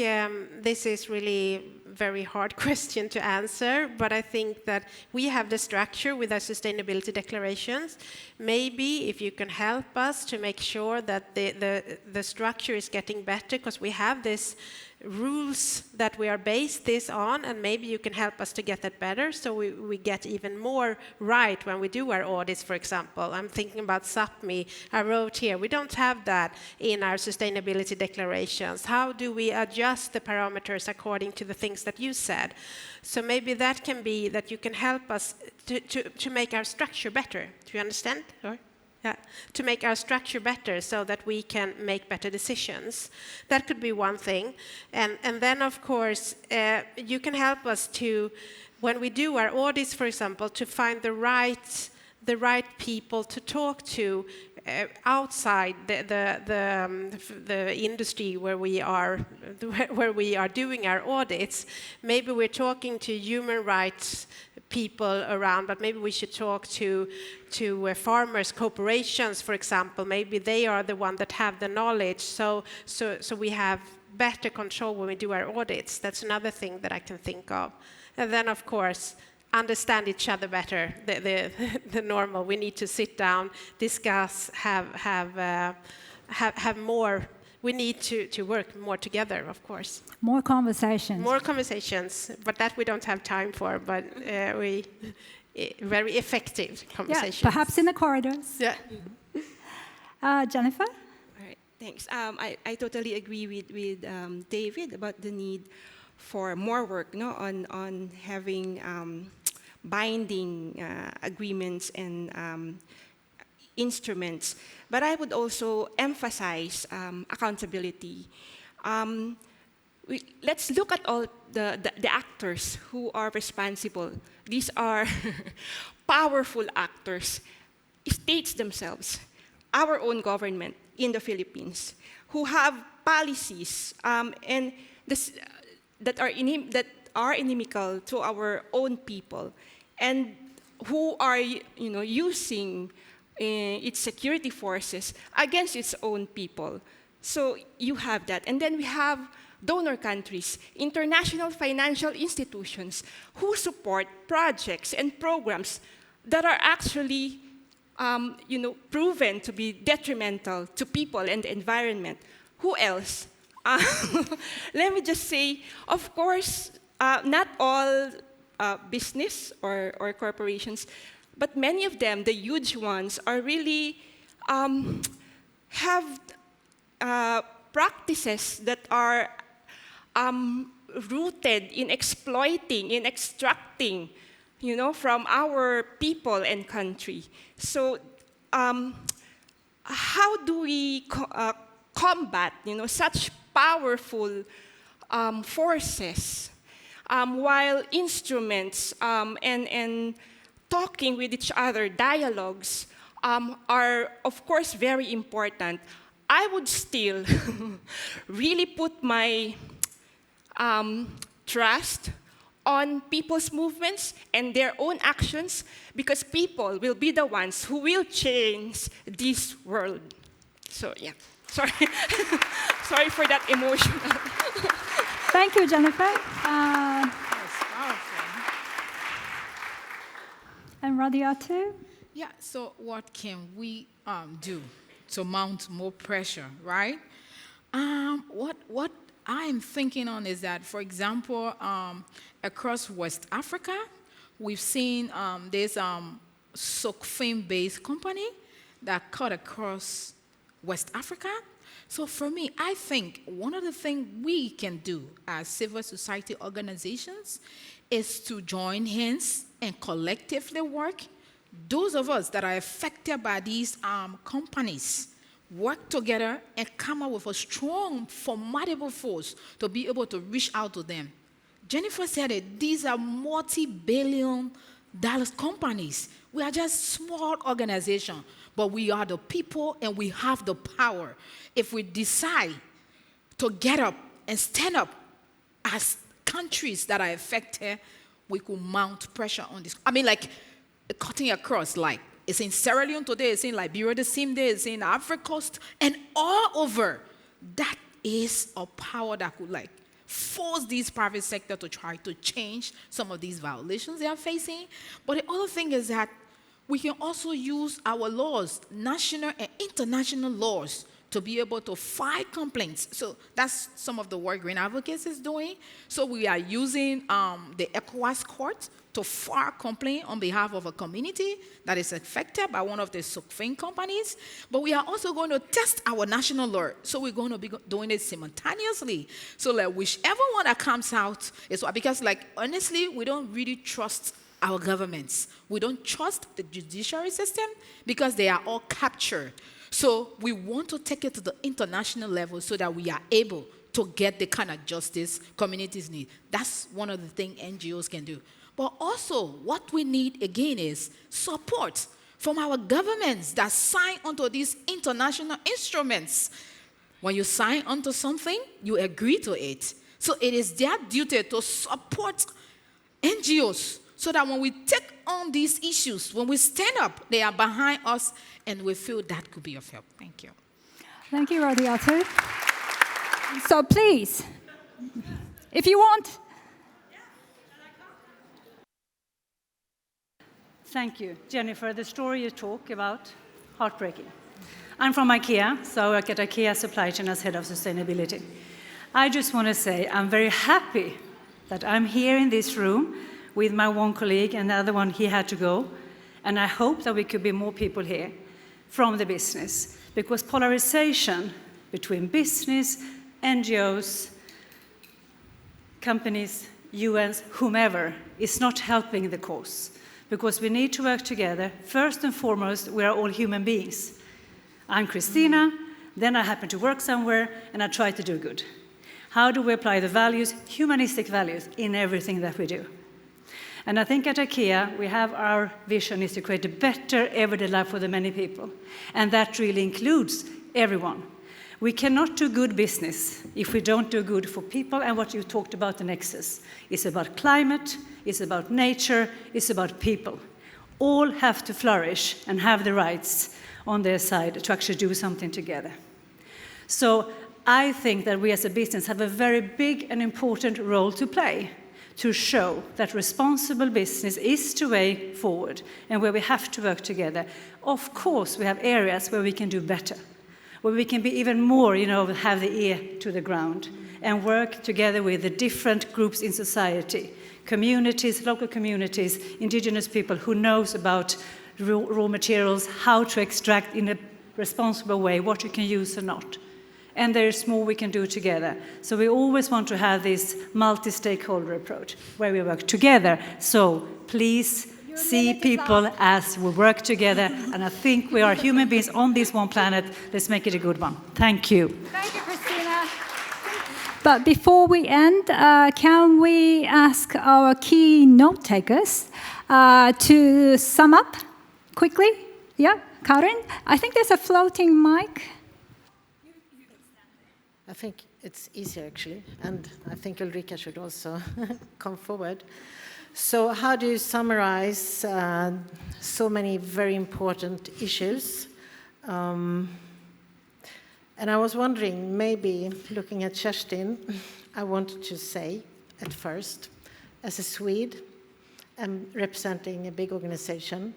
this is really very hard question to answer, but I think that we have the structure with our sustainability declarations. Maybe if you can help us to make sure that the structure is getting better, because we have this rules that we are based this on, and maybe you can help us to get that better so we get even more right when we do our audits, for example. I'm thinking about SAPMI. I wrote here, we don't have that in our sustainability declarations. How do we adjust the parameters according to the things that you said? So maybe that can be that you can help us to make our structure better. Do you understand? Or? Yeah, to make our structure better so that we can make better decisions. That could be one thing. And then, of course, you can help us to, when we do our audits, for example, to find the right people to talk to outside the industry where we are doing our audits. Maybe we're talking to human rights people around, but maybe we should talk to farmers, corporations, for example. Maybe they are the one that have the knowledge, so we have better control when we do our audits. That's another thing that I can think of. And then, of course, understand each other better. The normal. We need to sit down, discuss, have more. We need to work more together, of course. More conversations. More conversations, but that we don't have time for. But very effective conversations. Yeah, perhaps in the corridors. Yeah. Jennifer. All right. Thanks. I totally agree with David about the need for more work, on having binding agreements and instruments. But I would also emphasize accountability. Let's look at all the actors who are responsible. These are powerful actors, states themselves, our own government in the Philippines, who have policies and that are inimical to our own people, and who are using its security forces against its own people. So you have that. And then we have donor countries, international financial institutions who support projects and programs that are actually proven to be detrimental to people and the environment. Who else? Let me just say, of course, not all business or corporations, but many of them, the huge ones, are really have practices that are rooted in exploiting, in extracting, from our people and country. So, how do we combat, such powerful forces, while instruments and talking with each other, dialogues, are, of course, very important. I would still really put my trust on people's movements and their own actions, because people will be the ones who will change this world. So, yeah, sorry. Sorry for that emotional. Thank you, Jennifer. And Radiatu? Yeah, so what can we do to mount more pressure, right? What I'm thinking on is that, for example, across West Africa, we've seen this Stockholm+50 company that cut across West Africa. So for me, I think one of the things we can do as civil society organizations is to join hands and collectively work. Those of us that are affected by these companies work together and come up with a strong, formidable force to be able to reach out to them. Jennifer said it, these are multi-billion-dollar companies. We are just small organizations, but we are the people and we have the power. If we decide to get up and stand up as countries that are affected, we could mount pressure on this. I mean, like, cutting across, like, it's in Sierra Leone today, it's in Liberia the same day, it's in Africa Coast, and all over. That is a power that could, like, force these private sector to try to change some of these violations they are facing. But the other thing is that we can also use our laws, national and international laws, to be able to file complaints. So that's some of the work Green Advocates is doing. So we are using the ECOWAS court to file a complaint on behalf of a community that is affected by one of the Stockholm companies. But we are also going to test our national law. So we're going to be doing it simultaneously. So like whichever one that comes out is what, because like honestly, we don't really trust our governments. We don't trust the judiciary system because they are all captured. So we want to take it to the international level so that we are able to get the kind of justice communities need. That's one of the things NGOs can do. But also, what we need, again, is support from our governments that sign onto these international instruments. When you sign onto something, you agree to it. So it is their duty to support NGOs so that when we take on these issues, when we stand up, they are behind us, and we feel that could be of help. Thank you. Thank you, Radiatu. So please, if you want. Thank you, Jennifer. The story you talk about, heartbreaking. I'm from IKEA, so I work at IKEA Supply Chain as Head of Sustainability. I just want to say I'm very happy that I'm here in this room with my one colleague and the other one, he had to go. And I hope that we could be more people here from the business, because polarization between business, NGOs, companies, UNs, whomever, is not helping the cause. Because we need to work together. First and foremost, we are all human beings. I'm Christina, then I happen to work somewhere, and I try to do good. How do we apply the values, humanistic values, in everything that we do? And I think at IKEA, we have our vision is to create a better everyday life for the many people. And that really includes everyone. We cannot do good business if we don't do good for people, and what you talked about, the nexus. It's about climate, it's about nature, it's about people. All have to flourish and have the rights on their side to actually do something together. So I think that we as a business have a very big and important role to play to show that responsible business is the way forward and where we have to work together. Of course, we have areas where we can do better, where we can be even more, have the ear to the ground and work together with the different groups in society, communities, local communities, indigenous people who knows about raw materials, how to extract in a responsible way, what you can use or not. And there's more we can do together. So we always want to have this multi-stakeholder approach where we work together. So please see people as we work together. And I think we are human beings on this one planet. Let's make it a good one. Thank you. Thank you, Christina. But before we end, can we ask our key note takers to sum up quickly? Yeah, Karin? I think there's a floating mic. I think it's easier actually, and I think Ulrika should also come forward. So how do you summarize so many very important issues? And I was wondering, maybe looking at Kerstin, I wanted to say at first, as a Swede and representing a big organization,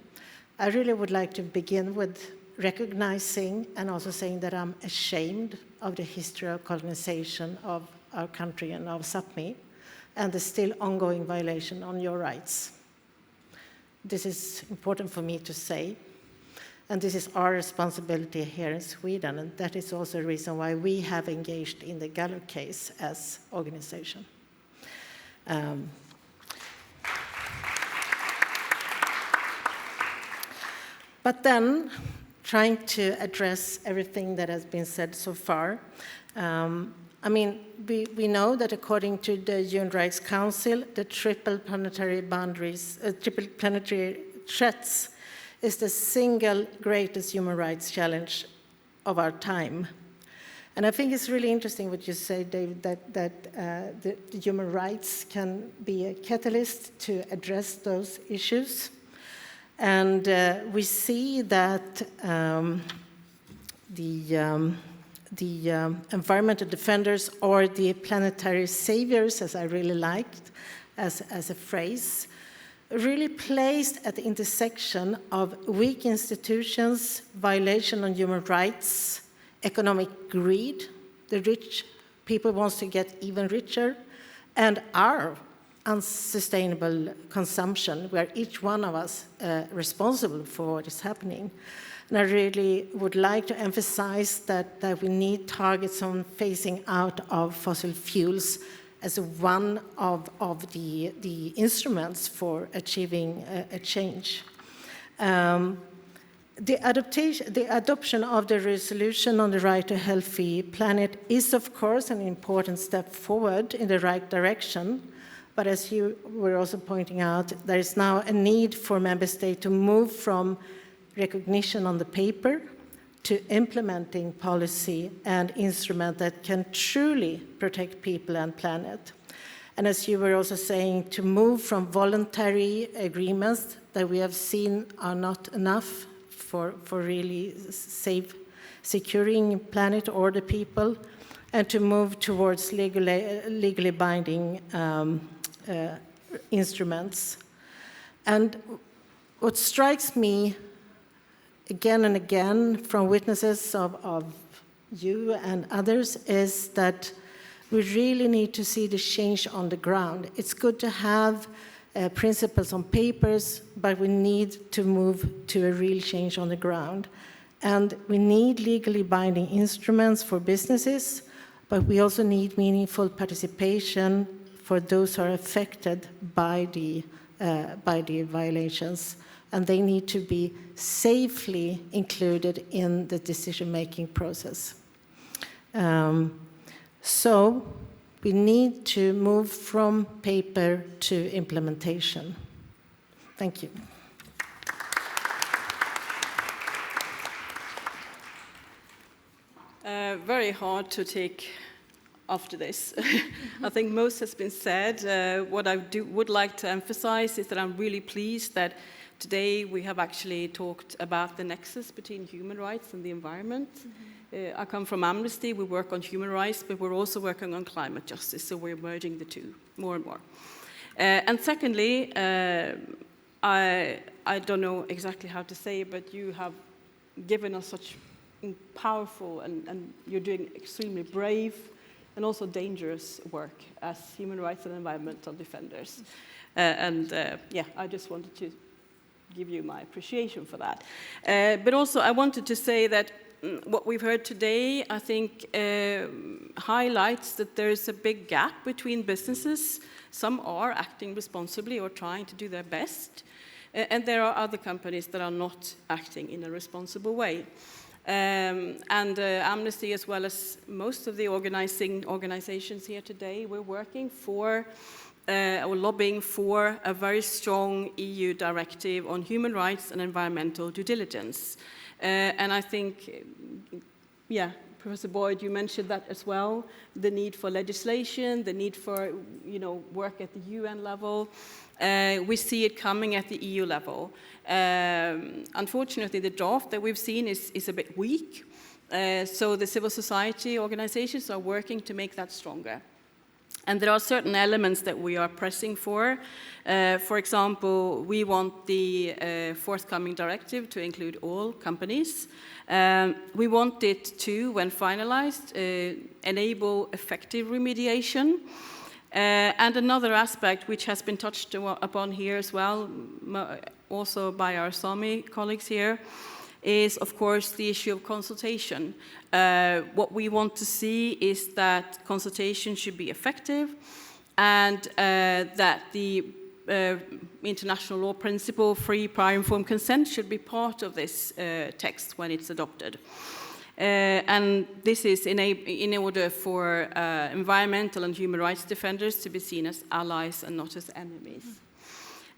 I really would like to begin with recognizing and also saying that I'm ashamed of the history of colonization of our country and of Sápmi and the still ongoing violation on your rights. This is important for me to say, and this is our responsibility here in Sweden, and that is also a reason why we have engaged in the Gallo case as organization. But then, trying to address everything that has been said so far, I mean, we know that according to the Human Rights Council, the triple planetary threats is the single greatest human rights challenge of our time. And I think it's really interesting what you say, David, that the human rights can be a catalyst to address those issues. And we see that the environmental defenders, or the planetary saviors, as I really liked as a phrase, really placed at the intersection of weak institutions, violation of human rights, economic greed, the rich people wants to get even richer, and our unsustainable consumption, where each one of us responsible for what is happening. And I really would like to emphasize that we need targets on phasing out of fossil fuels as one of the instruments for achieving a change. The adoption of the resolution on the right to a healthy planet is, of course, an important step forward in the right direction. But as you were also pointing out, there is now a need for member states to move from recognition on the paper to implementing policy and instruments that can truly protect people and planet. And as you were also saying, to move from voluntary agreements that we have seen are not enough for really securing planet or the people, and to move towards legally binding instruments. And what strikes me again and again from witnesses of you and others is that we really need to see the change on the ground. It's good to have principles on papers, but we need to move to a real change on the ground. And we need legally binding instruments for businesses, but we also need meaningful participation for those who are affected by the violations. And they need to be safely included in the decision-making process. So we need to move from paper to implementation. Thank you. Very hard to take after this. I think most has been said. What I would like to emphasize is that I'm really pleased that today we have actually talked about the nexus between human rights and the environment. I come from Amnesty. We work on human rights, but we're also working on climate justice, so we're merging the two more and more. And secondly, I don't know exactly how to say it, but you have given us such powerful and you're doing extremely brave and also dangerous work as human rights and environmental defenders. Yeah, I just wanted to give you my appreciation for that. But also I wanted to say that what we've heard today, I think, highlights that there is a big gap between businesses. Some are acting responsibly or trying to do their best, and there are other companies that are not acting in a responsible way. Amnesty, as well as most of the organizations here today, we're working for or lobbying for a very strong EU directive on human rights and environmental due diligence. And I think, yeah, Professor Boyd, you mentioned that as well, the need for legislation, the need for work at the UN level. We see it coming at the EU level. Unfortunately, the draft that we've seen is a bit weak, so the civil society organizations are working to make that stronger. And there are certain elements that we are pressing for. For example, we want the forthcoming directive to include all companies. We want it to, when finalized, enable effective remediation. And another aspect which has been touched upon here as well, also by our Sami colleagues here, is of course the issue of consultation. What we want to see is that consultation should be effective and that the international law principle, free, prior informed consent, should be part of this text when it's adopted. And this is in order for environmental and human rights defenders to be seen as allies and not as enemies.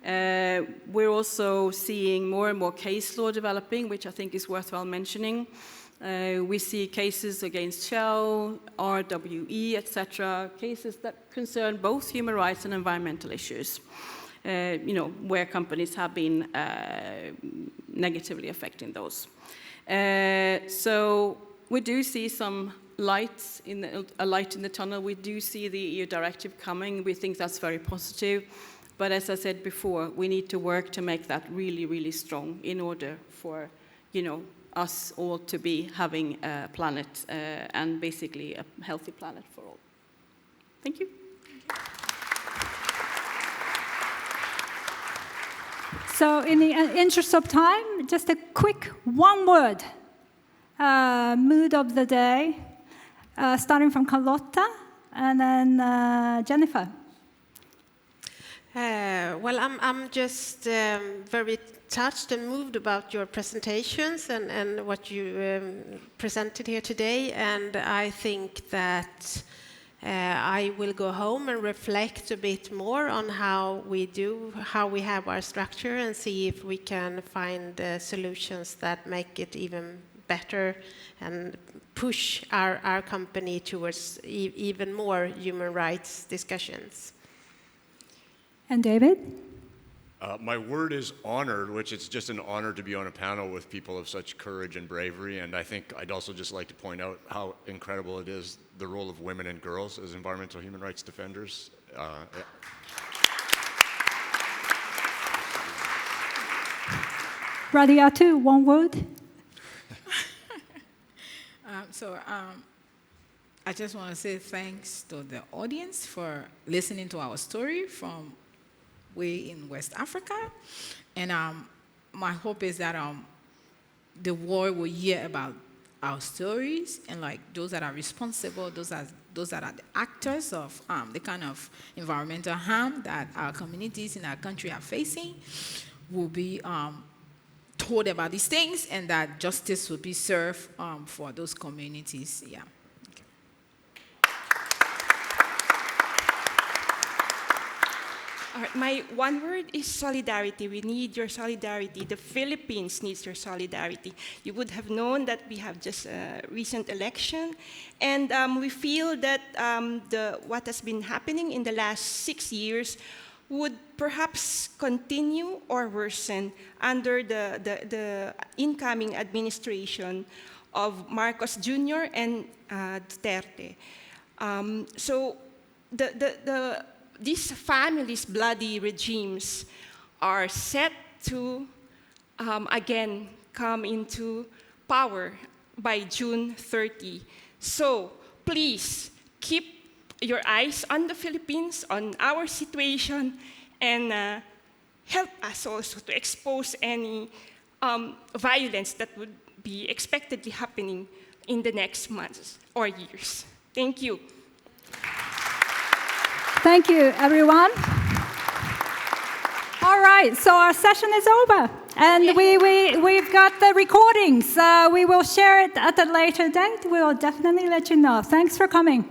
We're also seeing more and more case law developing, which I think is worthwhile mentioning. We see cases against Shell, RWE, etc., cases that concern both human rights and environmental issues, where companies have been negatively affecting those. So we do see some lights a light in the tunnel. We do see the EU directive coming. We think that's very positive. But as I said before, we need to work to make that really, really strong in order for, us all to be having a planet and basically a healthy planet for all. Thank you. So in the interest of time, just a quick one-word mood of the day, starting from Charlotta and then Jennifer. Well, I'm just very touched and moved about your presentations and what you presented here today. And I think that I will go home and reflect a bit more on how we have our structure and see if we can find solutions that make it even better and push our company towards even more human rights discussions. And David? My word is honored, which it's just an honor to be on a panel with people of such courage and bravery. And I think I'd also just like to point out how incredible it is, the role of women and girls as environmental human rights defenders. Radiatu, one word. I just want to say thanks to the audience for listening to our story from way in West Africa. And my hope is that the world will hear about our stories and those that are responsible, those that are the actors of the kind of environmental harm that our communities in our country are facing will be told about these things and that justice will be served for those communities. Yeah. All right, my one word is solidarity. We need your solidarity. The Philippines needs your solidarity. You would have known that we have just a recent election, and we feel that what has been happening in the last 6 years would perhaps continue or worsen under the incoming administration of Marcos Jr. and Duterte. So these families' bloody regimes are set to, again, come into power by June 30. So please keep your eyes on the Philippines, on our situation, and help us also to expose any violence that would be expectedly happening in the next months or years. Thank you. Thank you, everyone. All right, so our session is over, and we've got the recordings. We will share it at a later date. We will definitely let you know. Thanks for coming.